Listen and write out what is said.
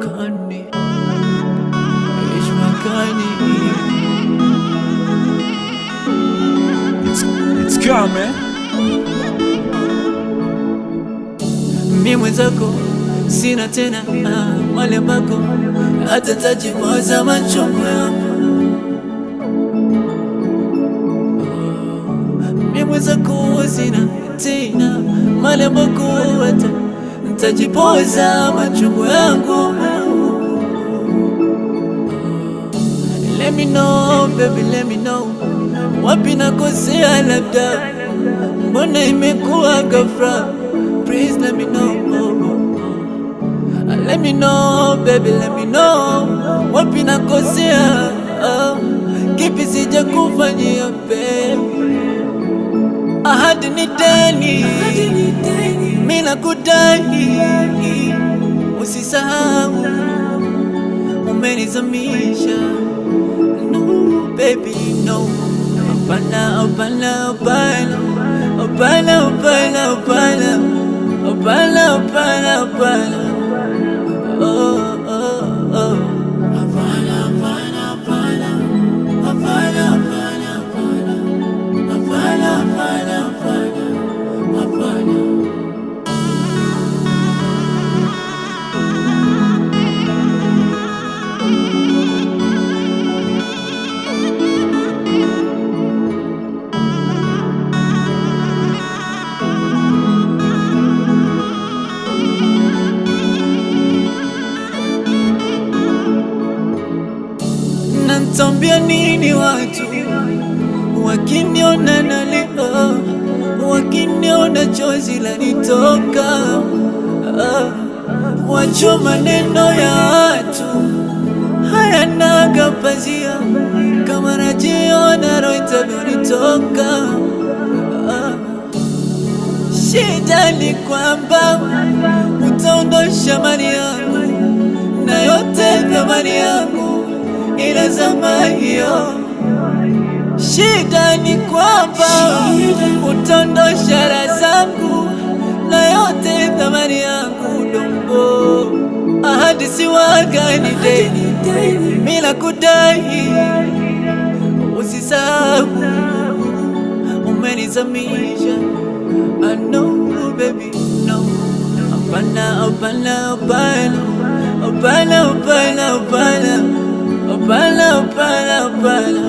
Kani, إيش مكاني. It's coming. Mimi mwenzako sina tena mali ambako hata tajipoza machungu yangu. Mimi mwenzako sina tena mali ambako hata tajipoza machungu yangu. Let me know baby, let me know wapi nakosea, labda mbona imekuwa ghafla. Please let me know. Let me know baby, let me know wapi nakosea, kipi sija kufanyia baby. Ahadi ni deni, mimi nakudai, usisahau umenizamisha. No baby no, hapana hapana hapana hapana hapana hapana hapana hapana hapana. Oh oh oh, hapana hapana hapana hapana hapana hapana hapana hapana hapana. Nantambia nini watu wakiniona nalia, wakiniona chozi lanitoka, wacho maneno ya watu hayanaga pazia, kama najiona roho itavyonitoka. Shida ni kwamba utaondosha mali yangu na yote thamani yangu inazama hiyo. Shida ni kwamba utaondosha raha zangu na yote thamani yangu dongo. Ahadi si waga ni deni, mimi nakudai, usisahau umenizamisha. I know baby no, hapana hapana hapana hapana hapana hapana hapana hapana hapana.